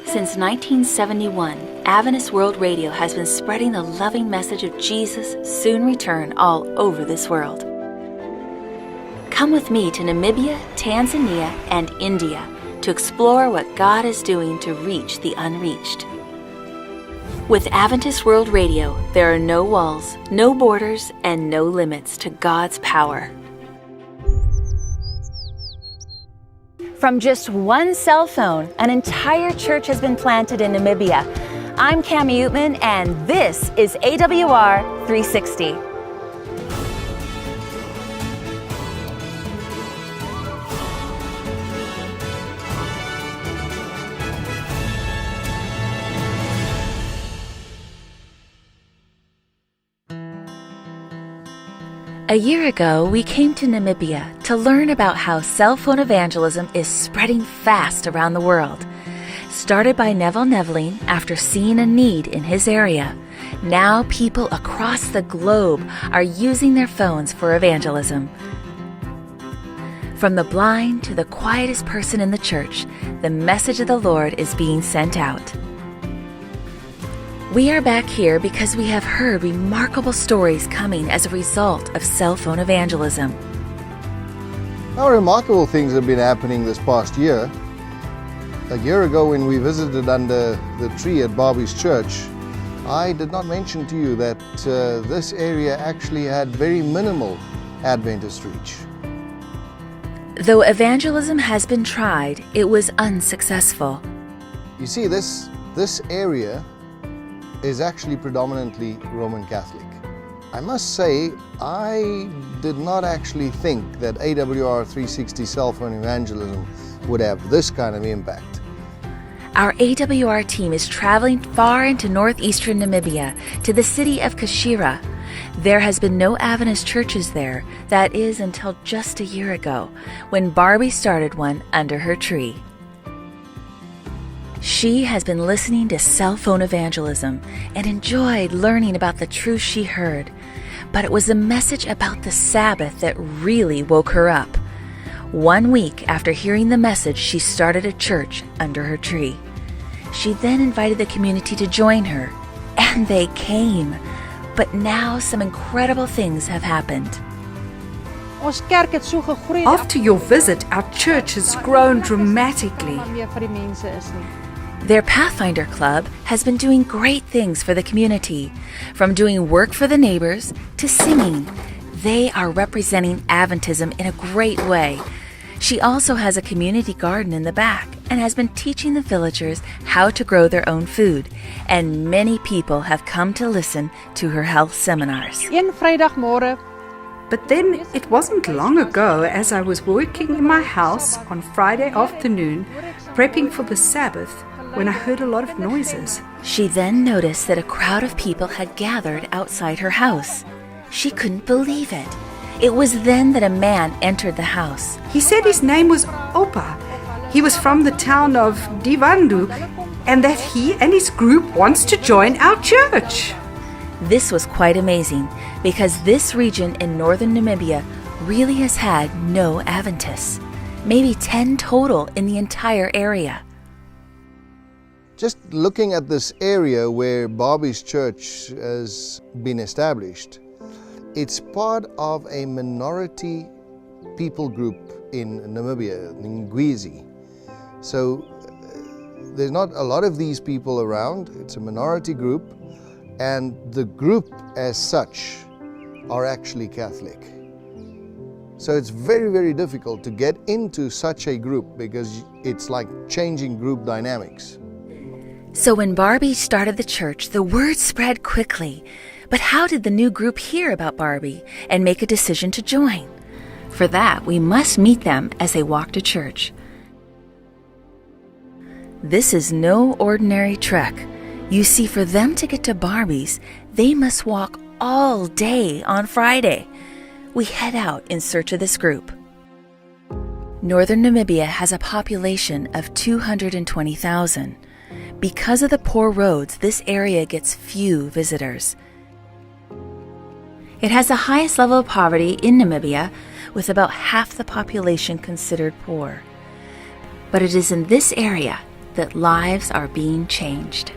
Since 1971, Adventist World Radio has been spreading the loving message of Jesus' soon return all over this world. Come with me to Namibia, Tanzania, and India to explore what God is doing to reach the unreached. With Adventist World Radio, there are no walls, no borders, and no limits to God's power. From just one cell phone, an entire church has been planted in Namibia. I'm Cami Utman, and this is AWR360. A year ago, we came to Namibia to learn about how cell phone evangelism is spreading fast around the world. Started by Neville Neveling after seeing a need in his area, now people across the globe are using their phones for evangelism. From the blind to the quietest person in the church, the message of the Lord is being sent out. We are back here because we have heard remarkable stories coming as a result of cell phone evangelism. Now, remarkable things have been happening this past year. A year ago when we visited under the tree at Barbie's church, I did not mention to you that this area actually had very minimal Adventist reach. Though evangelism has been tried, it was unsuccessful. You see, this area is actually predominantly Roman Catholic. I must say, I did not actually think that AWR360 cell phone evangelism would have this kind of impact. Our AWR team is traveling far into northeastern Namibia to the city of Kashira. There has been no Adventist churches there, that is until just a year ago, when Barbie started one under her tree. She has been listening to cell phone evangelism and enjoyed learning about the truth she heard. But it was the message about the Sabbath that really woke her up. 1 week after hearing the message, she started a church under her tree. She then invited the community to join her, and they came. But now some incredible things have happened. After your visit, our church has grown dramatically. Their Pathfinder Club has been doing great things for the community. From doing work for the neighbors to singing, they are representing Adventism in a great way. She also has a community garden in the back and has been teaching the villagers how to grow their own food. And many people have come to listen to her health seminars. But then it wasn't long ago, as I was working in my house on Friday afternoon, prepping for the Sabbath, when I heard a lot of noises. She then noticed that a crowd of people had gathered outside her house. She couldn't believe it. It was then that a man entered the house. He said his name was Opa. He was from the town of Divandu, and that he and his group wants to join our church. This was quite amazing because this region in northern Namibia really has had no Adventists, maybe 10 total in the entire area. Just looking at this area where Barbie's church has been established, it's part of a minority people group in Namibia, Ngwizi. So there's not a lot of these people around. It's a minority group, and the group as such are actually Catholic. So it's very, very difficult to get into such a group because it's like changing group dynamics. So when Barbie started the church, the word spread quickly. But how did the new group hear about Barbie and make a decision to join? For that, we must meet them as they walk to church. This is no ordinary trek. You see, for them to get to Barbie's, they must walk all day on Friday. We head out in search of this group. Northern Namibia has a population of 220,000. Because of the poor roads, this area gets few visitors. It has the highest level of poverty in Namibia, with about half the population considered poor. But it is in this area that lives are being changed.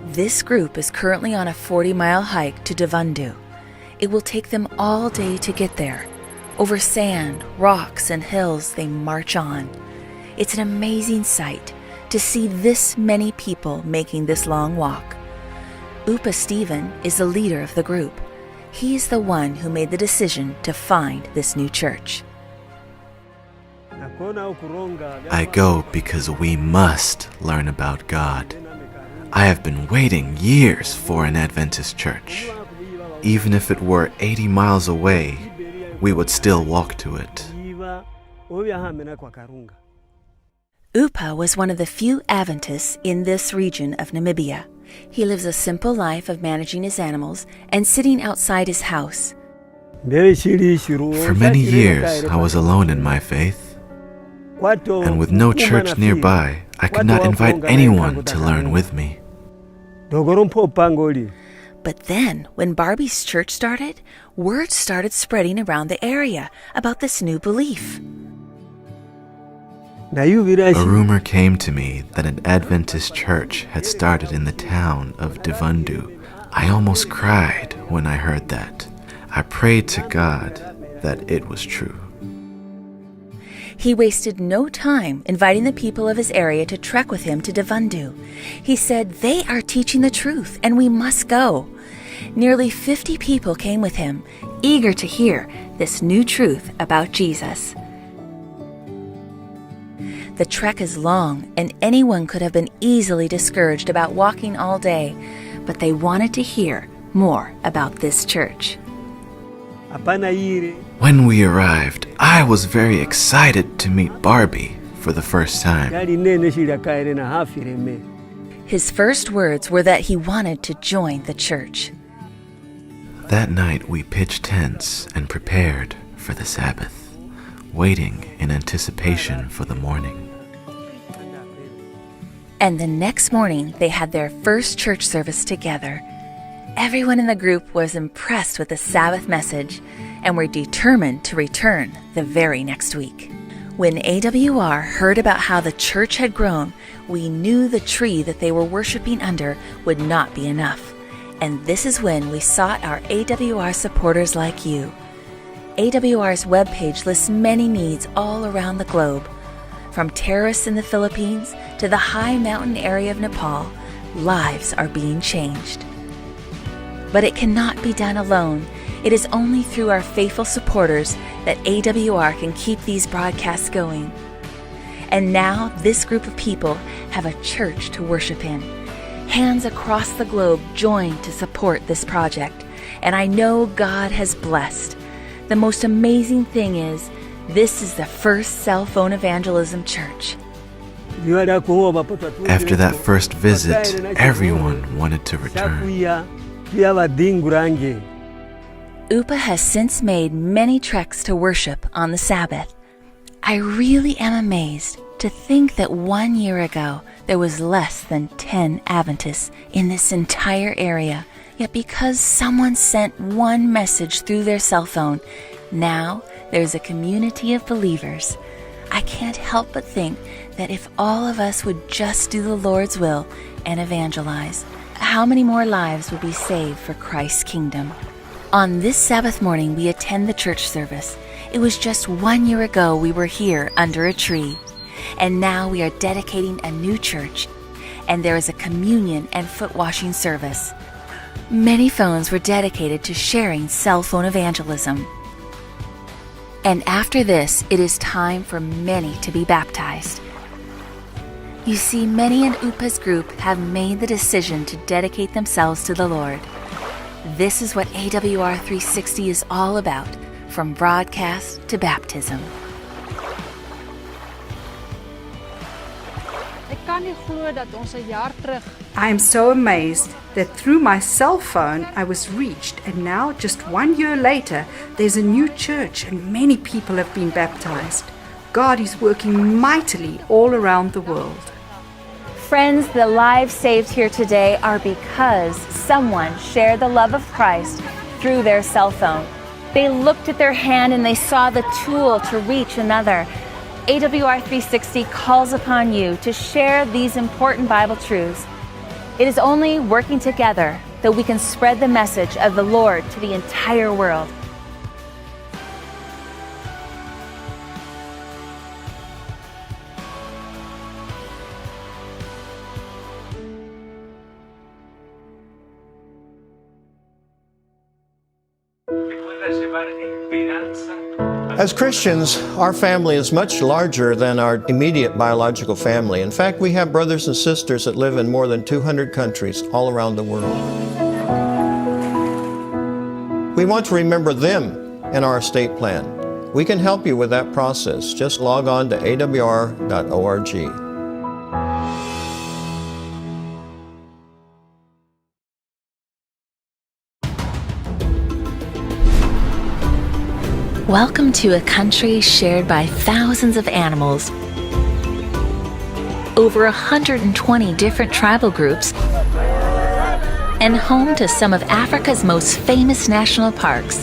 This group is currently on a 40-mile hike to Devundu. It will take them all day to get there. Over sand, rocks, and hills they march on. It's an amazing sight to see this many people making this long walk. Upa Stephen is the leader of the group. He's the one who made the decision to find this new church. I go because we must learn about God. I have been waiting years for an Adventist church. Even if it were 80 miles away, we would still walk to it. Upa was one of the few Adventists in this region of Namibia. He lives a simple life of managing his animals and sitting outside his house. For many years, I was alone in my faith, and with no church nearby, I could not invite anyone to learn with me. But then, when Barbie's church started, word started spreading around the area about this new belief. A rumor came to me that an Adventist church had started in the town of Devundu. I almost cried when I heard that. I prayed to God that it was true. He wasted no time inviting the people of his area to trek with him to Devundu. He said, "They are teaching the truth, and we must go." Nearly 50 people came with him, eager to hear this new truth about Jesus. The trek is long, and anyone could have been easily discouraged about walking all day, but they wanted to hear more about this church. When we arrived, I was very excited to meet Barbie for the first time. His first words were that he wanted to join the church. That night we pitched tents and prepared for the Sabbath, waiting in anticipation for the morning. And the next morning, they had their first church service together. Everyone in the group was impressed with the Sabbath message and were determined to return the very next week. When AWR heard about how the church had grown, we knew the tree that they were worshiping under would not be enough. And this is when we sought our AWR supporters like you. AWR's webpage lists many needs all around the globe. From terrorists in the Philippines to the high mountain area of Nepal, lives are being changed. But it cannot be done alone. It is only through our faithful supporters that AWR can keep these broadcasts going. And now this group of people have a church to worship in. Hands across the globe join to support this project, and I know God has blessed. The most amazing thing is, this is the first cell phone evangelism church. After that first visit, everyone wanted to return. Upa has since made many treks to worship on the Sabbath. I really am amazed to think that 1 year ago there was less than 10 Adventists in this entire area. Yet because someone sent one message through their cell phone, now there's a community of believers. I can't help but think that if all of us would just do the Lord's will and evangelize, how many more lives would be saved for Christ's kingdom? On this Sabbath morning, we attend the church service. It was just 1 year ago we were here under a tree. And now we are dedicating a new church, and there is a communion and foot washing service. Many phones were dedicated to sharing cell phone evangelism. And after this, it is time for many to be baptized. You see, many in Upa's group have made the decision to dedicate themselves to the Lord. This is what AWR360 is all about, from broadcast to baptism. I am so amazed that through my cell phone I was reached, and now, just 1 year later, there's a new church and many people have been baptized. God is working mightily all around the world. Friends, the lives saved here today are because someone shared the love of Christ through their cell phone. They looked at their hand and they saw the tool to reach another. AWR360 calls upon you to share these important Bible truths. It is only working together that we can spread the message of the Lord to the entire world. As Christians, our family is much larger than our immediate biological family. In fact, we have brothers and sisters that live in more than 200 countries all around the world. We want to remember them in our estate plan. We can help you with that process. Just log on to awr.org. Welcome to a country shared by thousands of animals, over 120 different tribal groups, and home to some of Africa's most famous national parks.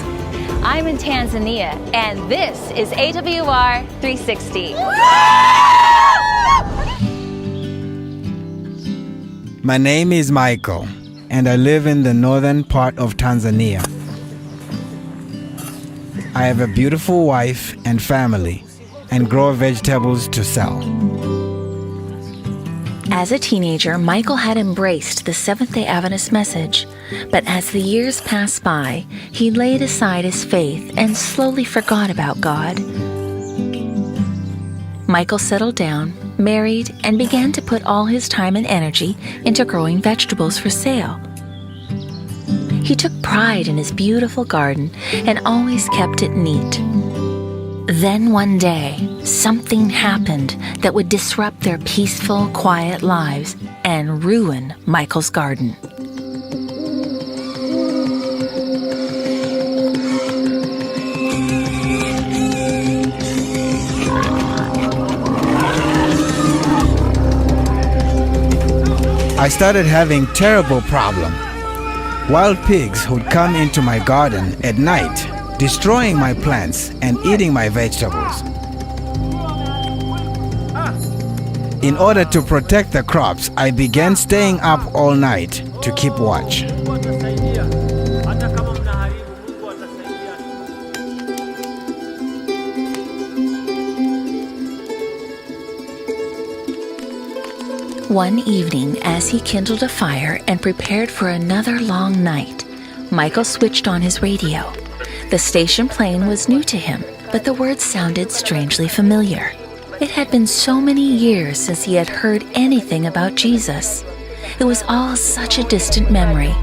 I'm in Tanzania, and this is AWR 360. My name is Michael, and I live in the northern part of Tanzania. I have a beautiful wife and family, and grow vegetables to sell. As a teenager, Michael had embraced the Seventh-day Adventist message, but as the years passed by, he laid aside his faith and slowly forgot about God. Michael settled down, married, and began to put all his time and energy into growing vegetables for sale. He took pride in his beautiful garden and always kept it neat. Then one day, something happened that would disrupt their peaceful, quiet lives and ruin Michael's garden. I started having terrible problem. Wild pigs would come into my garden at night, destroying my plants and eating my vegetables. In order to protect the crops, I began staying up all night to keep watch. One evening, as he kindled a fire and prepared for another long night, Michael switched on his radio. The station playing was new to him, but the words sounded strangely familiar. It had been so many years since he had heard anything about Jesus. It was all such a distant memory.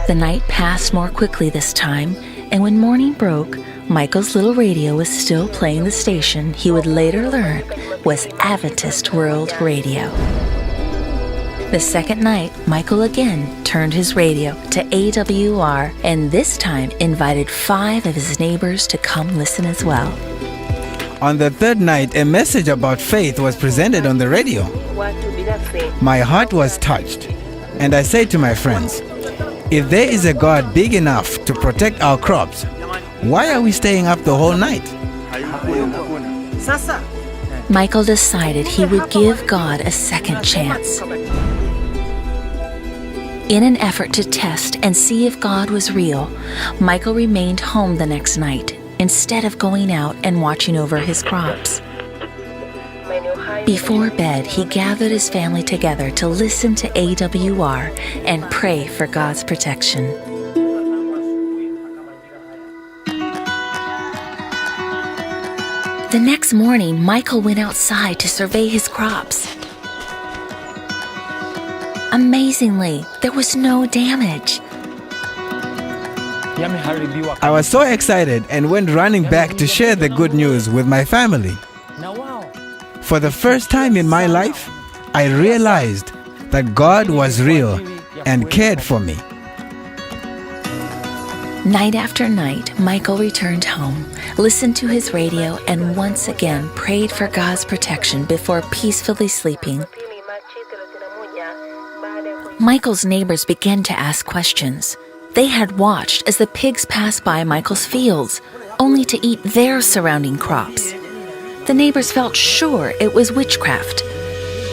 The night passed more quickly this time, and when morning broke, Michael's little radio was still playing the station he would later learn was Adventist World Radio. The second night, Michael again turned his radio to AWR and this time invited 5 of his neighbors to come listen as well. On the third night, a message about faith was presented on the radio. My heart was touched, and I said to my friends, if there is a God big enough to protect our crops, why are we staying up the whole night? Michael decided he would give God a second chance. In an effort to test and see if God was real, Michael remained home the next night instead of going out and watching over his crops. Before bed, he gathered his family together to listen to AWR and pray for God's protection. The next morning, Michael went outside to survey his crops. Amazingly, there was no damage. I was so excited and went running back to share the good news with my family. For the first time in my life, I realized that God was real and cared for me. Night after night, Michael returned home, listened to his radio, and once again prayed for God's protection before peacefully sleeping. Michael's neighbors began to ask questions. They had watched as the pigs passed by Michael's fields, only to eat their surrounding crops. The neighbors felt sure it was witchcraft.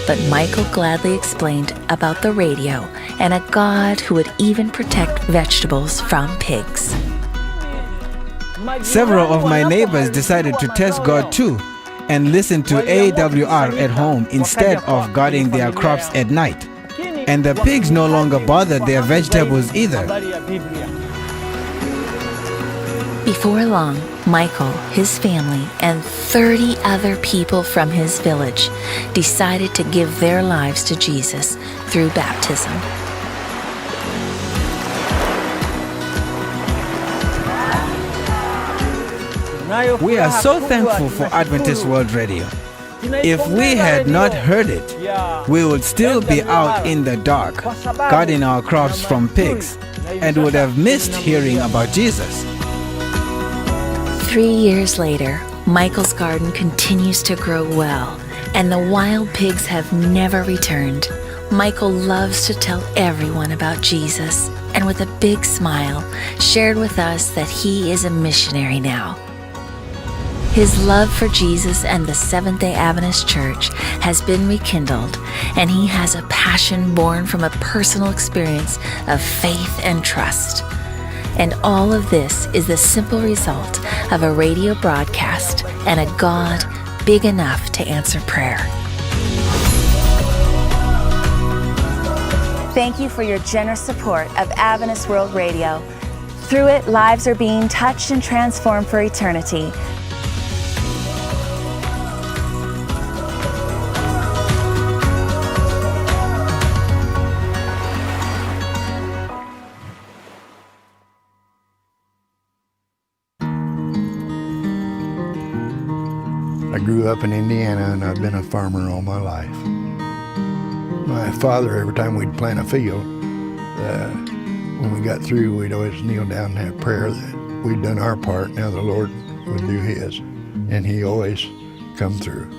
But Michael gladly explained about the radio and a God who would even protect vegetables from pigs. Several of my neighbors decided to test God too and listen to AWR at home instead of guarding their crops at night. And the pigs no longer bothered their vegetables either. Before long, Michael, his family, and 30 other people from his village decided to give their lives to Jesus through baptism. We are so thankful for Adventist World Radio. If we had not heard it, we would still be out in the dark, guarding our crops from pigs, and would have missed hearing about Jesus. 3 years later, Michael's garden continues to grow well, and the wild pigs have never returned. Michael loves to tell everyone about Jesus, and with a big smile, shared with us that he is a missionary now. His love for Jesus and the Seventh-day Adventist Church has been rekindled, and he has a passion born from a personal experience of faith and trust. And all of this is the simple result of a radio broadcast and a God big enough to answer prayer. Thank you for your generous support of Adventist World Radio. Through it, lives are being touched and transformed for eternity. I grew up in Indiana, and I've been a farmer all my life. My father, every time we'd plant a field, when we got through, we'd always kneel down and have prayer that we'd done our part, now the Lord would do his. And he always come through.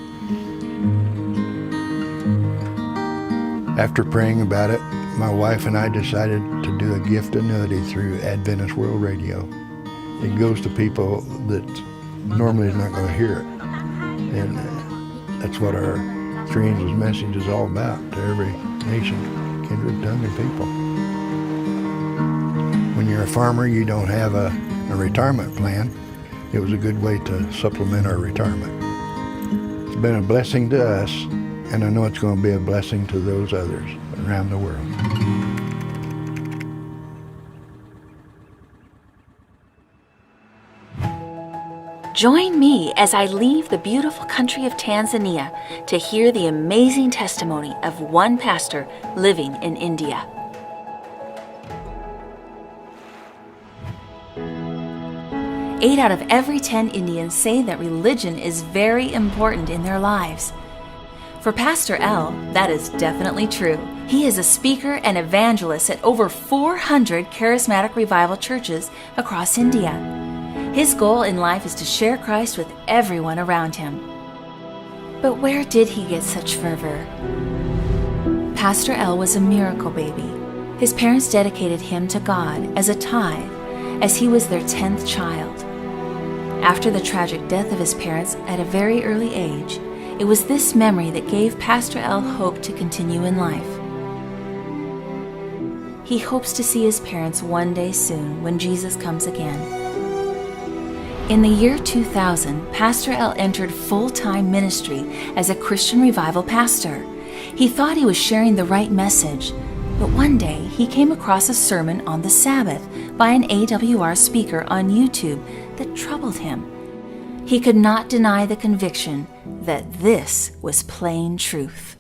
After praying about it, my wife and I decided to do a gift annuity through Adventist World Radio. It goes to people that normally is not going to hear it. And that's what our Three Angels message is all about, to every nation, kindred, tongue, and people. When you're a farmer, you don't have a retirement plan. It was a good way to supplement our retirement. It's been a blessing to us, and I know it's going to be a blessing to those others around the world. Join me as I leave the beautiful country of Tanzania to hear the amazing testimony of one pastor living in India. Eight out of every 10 Indians say that religion is very important in their lives. For Pastor L, that is definitely true. He is a speaker and evangelist at over 400 charismatic revival churches across India. His goal in life is to share Christ with everyone around him. But where did he get such fervor? Pastor L was a miracle baby. His parents dedicated him to God as a tithe, as he was their 10th child. After the tragic death of his parents at a very early age, it was this memory that gave Pastor L hope to continue in life. He hopes to see his parents one day soon when Jesus comes again. In the year 2000, Pastor L entered full-time ministry as a Christian revival pastor. He thought he was sharing the right message, but one day he came across a sermon on the Sabbath by an AWR speaker on YouTube that troubled him. He could not deny the conviction that this was plain truth.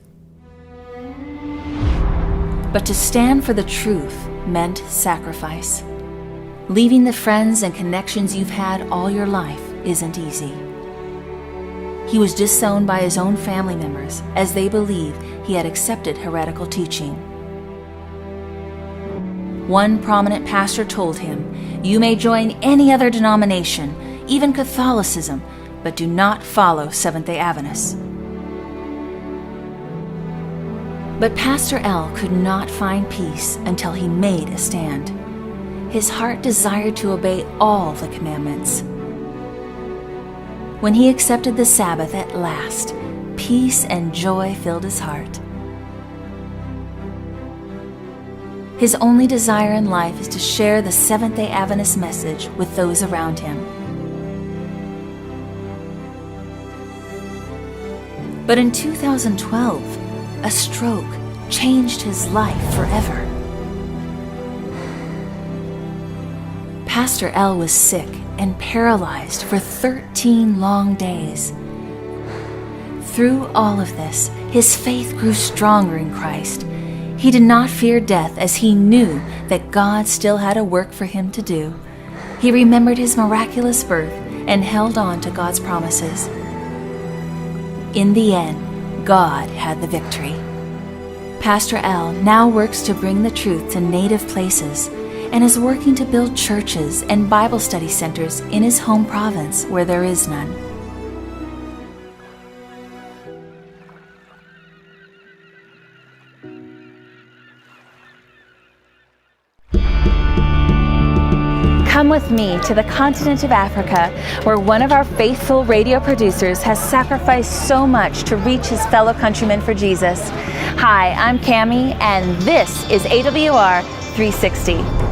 But to stand for the truth meant sacrifice. Leaving the friends and connections you've had all your life isn't easy. He was disowned by his own family members as they believed he had accepted heretical teaching. One prominent pastor told him, "You may join any other denomination, even Catholicism, but do not follow Seventh-day Adventists." But Pastor L could not find peace until he made a stand. His heart desired to obey all the commandments. When he accepted the Sabbath at last, peace and joy filled his heart. His only desire in life is to share the Seventh-day Adventist message with those around him. But in 2012, a stroke changed his life forever. Pastor L was sick and paralyzed for 13 long days. Through all of this, his faith grew stronger in Christ. He did not fear death as he knew that God still had a work for him to do. He remembered his miraculous birth and held on to God's promises. In the end, God had the victory. Pastor L now works to bring the truth to native places and is working to build churches and Bible study centers in his home province where there is none. Come with me to the continent of Africa, where one of our faithful radio producers has sacrificed so much to reach his fellow countrymen for Jesus. Hi, I'm Cammie, and this is AWR360.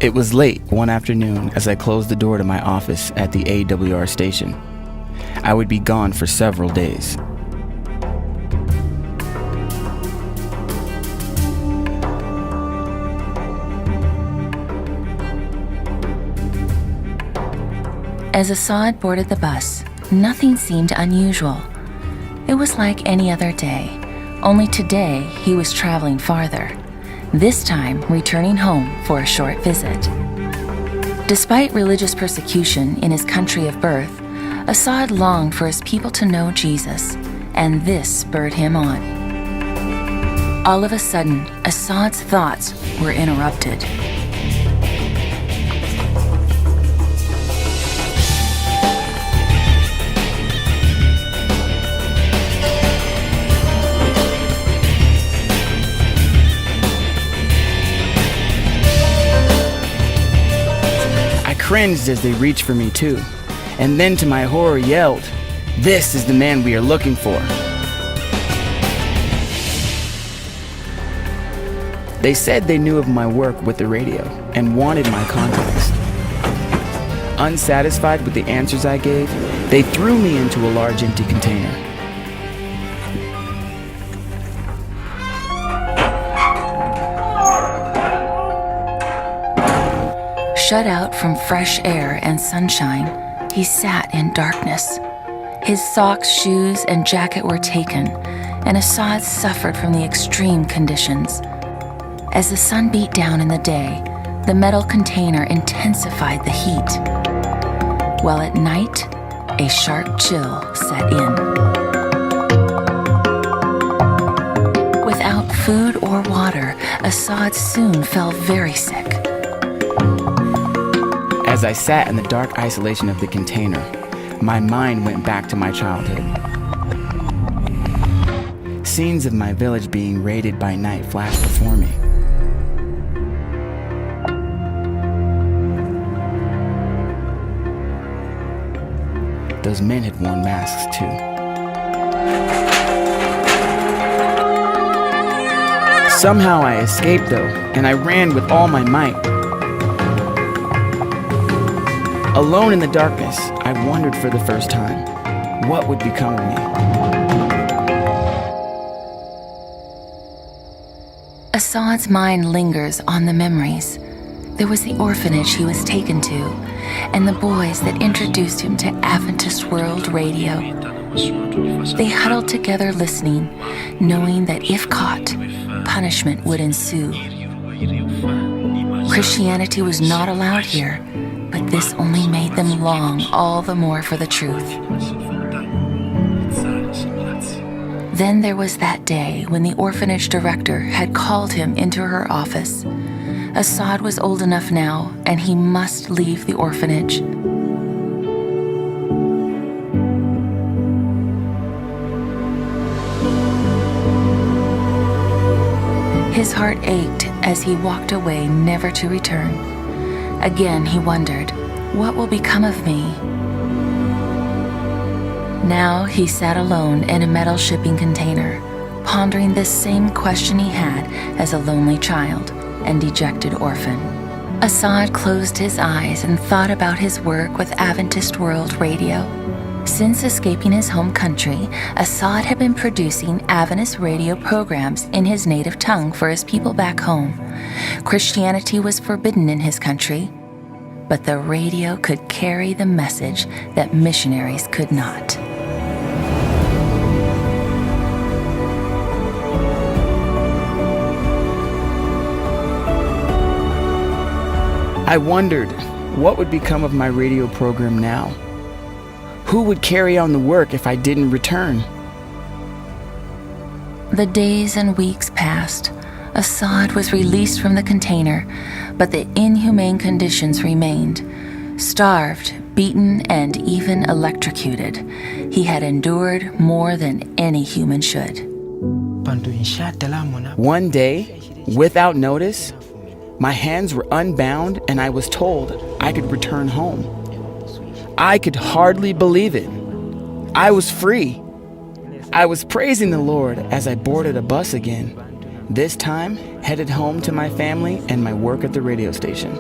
It was late one afternoon as I closed the door to my office at the AWR station. I would be gone for several days. As Assad boarded the bus, nothing seemed unusual. It was like any other day, only today he was traveling farther, this time returning home for a short visit. Despite religious persecution in his country of birth, Assad longed for his people to know Jesus, and this spurred him on. All of a sudden, Assad's thoughts were interrupted. Cringed as they reached for me too, and then to my horror yelled, "This is the man we are looking for." They said they knew of my work with the radio and wanted my contacts. Unsatisfied with the answers I gave, they threw me into a large empty container. Shut out from fresh air and sunshine, he sat in darkness. His socks, shoes, and jacket were taken, and Assad suffered from the extreme conditions. As the sun beat down in the day, the metal container intensified the heat, while at night, a sharp chill set in. Without food or water, Assad soon fell very sick. As I sat in the dark isolation of the container, my mind went back to my childhood. Scenes of my village being raided by night flashed before me. Those men had worn masks too. Somehow I escaped though, and I ran with all my might. Alone in the darkness, I wondered for the first time, what would become of me? Assad's mind lingers on the memories. There was the orphanage he was taken to, and the boys that introduced him to Adventist World Radio. They huddled together listening, knowing that if caught, punishment would ensue. Christianity was not allowed here, but this only made them long all the more for the truth. Then there was that day when the orphanage director had called him into her office. Assad was old enough now, and he must leave the orphanage. His heart ached as he walked away, never to return. Again, he wondered, what will become of me? Now he sat alone in a metal shipping container, pondering this same question he had as a lonely child and dejected orphan. Assad closed his eyes and thought about his work with Adventist World Radio. Since escaping his home country, Assad had been producing Adventist radio programs in his native tongue for his people back home. Christianity was forbidden in his country, but the radio could carry the message that missionaries could not. I wondered what would become of my radio program now. Who would carry on the work if I didn't return? The days and weeks passed. Assad was released from the container, but the inhumane conditions remained. Starved, beaten, and even electrocuted, he had endured more than any human should. One day, without notice, my hands were unbound and I was told I could return home. I could hardly believe it. I was free. I was praising the Lord as I boarded a bus again, this time headed home to my family and my work at the radio station.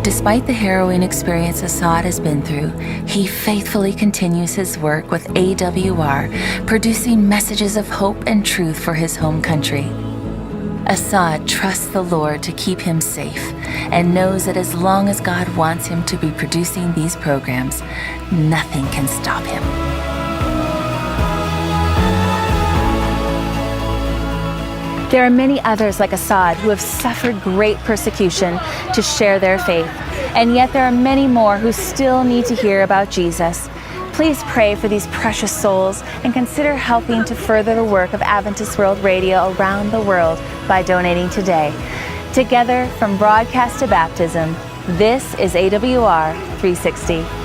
Despite the harrowing experience Assad has been through, he faithfully continues his work with AWR, producing messages of hope and truth for his home country. Assad trusts the Lord to keep him safe and knows that as long as God wants him to be producing these programs, nothing can stop him. There are many others like Assad who have suffered great persecution to share their faith, and yet there are many more who still need to hear about Jesus. Please pray for these precious souls and consider helping to further the work of Adventist World Radio around the world by donating today. Together from broadcast to baptism, this is AWR 360.